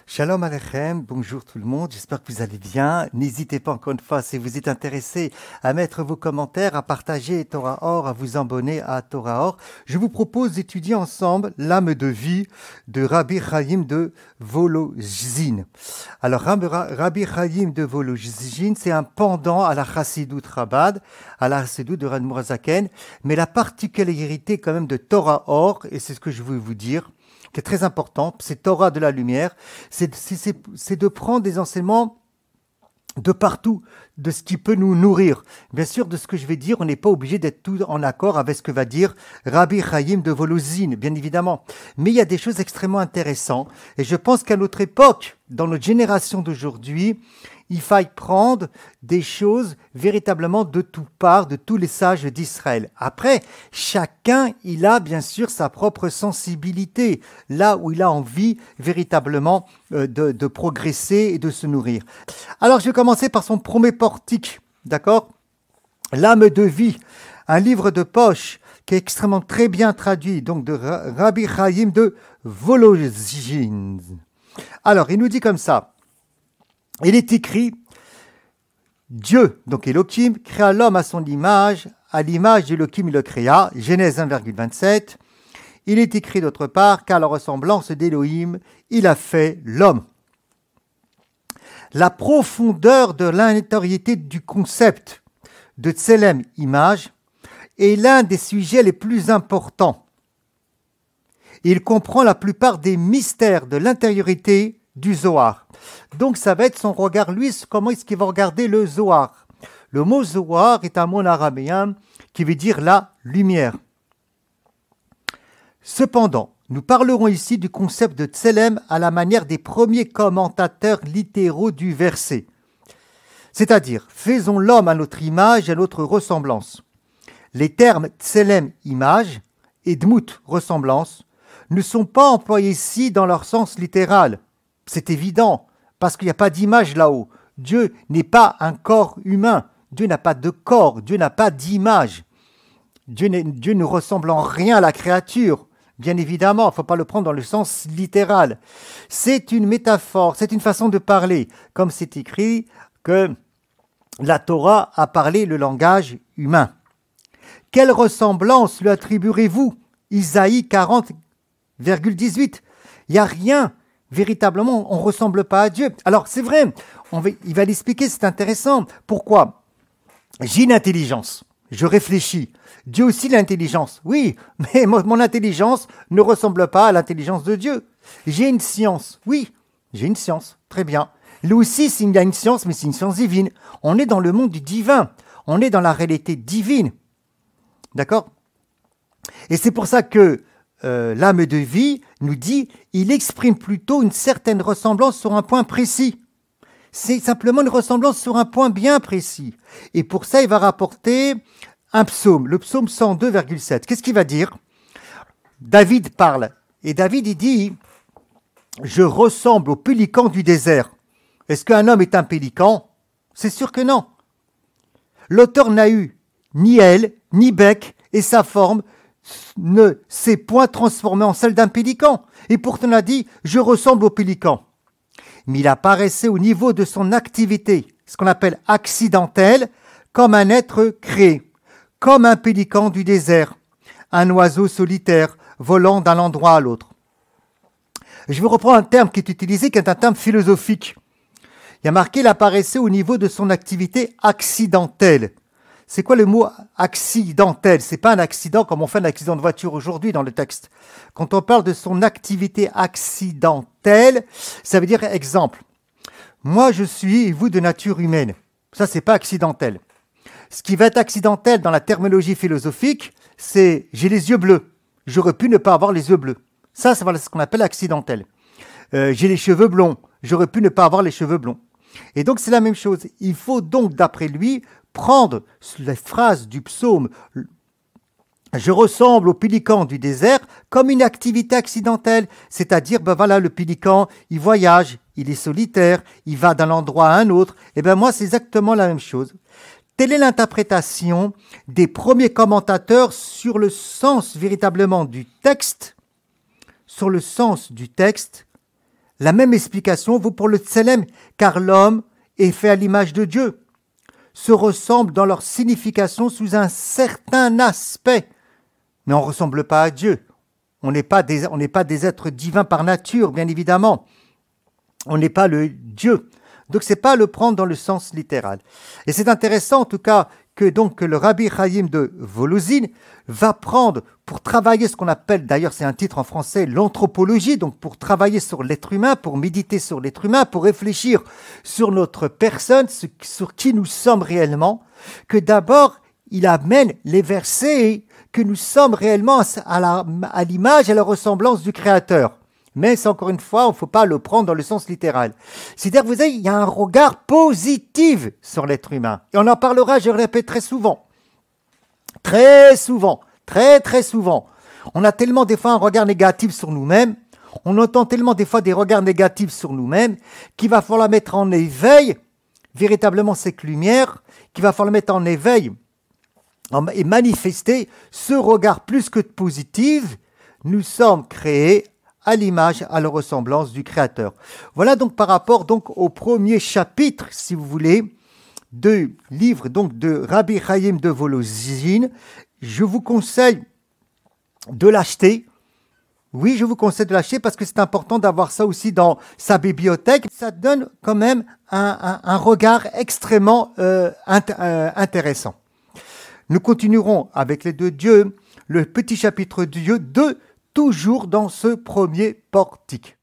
Shalom Aleichem, bonjour tout le monde, j'espère que vous allez bien. N'hésitez pas encore une fois, si vous êtes intéressé, à mettre vos commentaires, à partager Torah Or, à vous abonner à Torah Or. Je vous propose d'étudier ensemble l'âme de vie de Rabbi Chaim de Volozhin. Alors Rabbi Chaim de Volozhin, c'est un pendant à la Chassidut Chabad, à la Chassidut de Admor HaZaken, mais la particularité quand même de Torah Or, et c'est ce que je veux vous dire, qui est très important, c'est Torah de la lumière, c'est de prendre des enseignements de partout, de ce qui peut nous nourrir. Bien sûr, de ce que je vais dire, on n'est pas obligé d'être tout en accord avec ce que va dire Rabbi Chaim de Volozhin, bien évidemment. Mais il y a des choses extrêmement intéressantes, et je pense qu'à notre époque, dans notre génération d'aujourd'hui, il faille prendre des choses véritablement de toutes parts, de tous les sages d'Israël. Après, chacun, il a bien sûr sa propre sensibilité, là où il a envie véritablement de progresser et de se nourrir. Alors, je vais commencer par son premier portique, d'accord? L'âme de vie, un livre de poche qui est extrêmement très bien traduit, donc de Rabbi Chaim de Volozhin. Alors, il nous dit comme ça. Il est écrit, Dieu, donc Elohim, créa l'homme à son image, à l'image d'Elohim il le créa, Genèse 1,27. Il est écrit d'autre part qu'à la ressemblance d'Elohim, il a fait l'homme. La profondeur de l'intériorité du concept de Tselem, image, est l'un des sujets les plus importants. Il comprend la plupart des mystères de l'intériorité du Zohar. Donc ça va être son regard, lui, comment est-ce qu'il va regarder le Zohar. Le mot Zohar est un mot araméen qui veut dire la lumière. Cependant, nous parlerons ici du concept de Tselem à la manière des premiers commentateurs littéraux du verset. C'est-à-dire, faisons l'homme à notre image et à notre ressemblance. Les termes Tselem, image, et Dmut, ressemblance, ne sont pas employés ici dans leur sens littéral. C'est évident, parce qu'il n'y a pas d'image là-haut. Dieu n'est pas un corps humain. Dieu n'a pas de corps. Dieu n'a pas d'image. Dieu ne ressemble en rien à la créature. Bien évidemment, il ne faut pas le prendre dans le sens littéral. C'est une métaphore, c'est une façon de parler. Comme c'est écrit que la Torah a parlé le langage humain. Quelle ressemblance lui attribuerez-vous? Isaïe 40,18. Il n'y a rien. Véritablement, on ne ressemble pas à Dieu. Alors, c'est vrai, il va l'expliquer, c'est intéressant. Pourquoi? J'ai une intelligence, je réfléchis. Dieu aussi l'intelligence. Oui, mais mon intelligence ne ressemble pas à l'intelligence de Dieu. J'ai une science. Oui, j'ai une science. Très bien. Lui aussi, il a une science, mais c'est une science divine. On est dans le monde du divin. On est dans la réalité divine. D'accord? Et c'est pour ça que l'âme de vie nous dit, il exprime plutôt une certaine ressemblance sur un point précis. C'est simplement une ressemblance sur un point bien précis. Et pour ça, il va rapporter un psaume, le psaume 102,7. Qu'est-ce qu'il va dire? David parle. Et David, il dit, je ressemble au pélican du désert. Est-ce qu'un homme est un pélican? C'est sûr que non. L'auteur n'a eu ni aile, ni bec, et sa forme ne s'est point transformé en celle d'un pélican. Et pourtant, on a dit, je ressemble au pélican. Mais il apparaissait au niveau de son activité, ce qu'on appelle accidentelle, comme un être créé, comme un pélican du désert, un oiseau solitaire volant d'un endroit à l'autre. Je vais reprendre un terme qui est utilisé, qui est un terme philosophique. Il y a marqué, il apparaissait au niveau de son activité accidentelle. C'est quoi le mot accidentel? C'est pas un accident comme on fait un accident de voiture aujourd'hui dans le texte. Quand on parle de son activité accidentelle, ça veut dire exemple. Moi je suis, et vous, de nature humaine. Ça, c'est pas accidentel. Ce qui va être accidentel dans la terminologie philosophique, c'est j'ai les yeux bleus. J'aurais pu ne pas avoir les yeux bleus. Ça, c'est ce qu'on appelle accidentel. J'ai les cheveux blonds. J'aurais pu ne pas avoir les cheveux blonds. Et donc, c'est la même chose. Il faut donc, d'après lui, prendre les phrases du psaume « Je ressemble au pélican du désert » comme une activité accidentelle. C'est-à-dire, ben voilà, le pélican, il voyage, il est solitaire, il va d'un endroit à un autre. Et bien moi, c'est exactement la même chose. Telle est l'interprétation des premiers commentateurs sur le sens véritablement du texte, La même explication vaut pour le Tselem, car l'homme est fait à l'image de Dieu, se ressemblent dans leur signification sous un certain aspect, mais on ne ressemble pas à Dieu. On n'est pas des êtres divins par nature, bien évidemment. On n'est pas le Dieu. Donc, ce n'est pas le prendre dans le sens littéral. Et c'est intéressant, en tout cas, que le Rabbi Chaim de Volozhin va prendre pour travailler ce qu'on appelle, d'ailleurs c'est un titre en français, l'anthropologie, donc pour travailler sur l'être humain, pour méditer sur l'être humain, pour réfléchir sur notre personne, sur qui nous sommes réellement, que d'abord il amène les versets que nous sommes réellement à l'image et à la ressemblance du Créateur. Mais c'est encore une fois, il ne faut pas le prendre dans le sens littéral. C'est-à-dire, vous voyez, il y a un regard positif sur l'être humain. Et on en parlera, je le répète, très souvent. Très souvent. Très, très souvent. On a tellement des fois un regard négatif sur nous-mêmes, on entend tellement des fois des regards négatifs sur nous-mêmes, qu'il va falloir mettre en éveil véritablement cette lumière, qu'il va falloir mettre en éveil et manifester ce regard plus que positif. Nous sommes créés à l'image, à la ressemblance du Créateur. Voilà donc par rapport au premier chapitre, si vous voulez, du livre de Rabbi Chaim de Volozhin. Je vous conseille de l'acheter. Oui, je vous conseille de l'acheter parce que c'est important d'avoir ça aussi dans sa bibliothèque. Ça donne quand même un regard extrêmement intéressant. Nous continuerons avec les deux dieux, le petit chapitre de Dieu 2, toujours dans ce premier portique.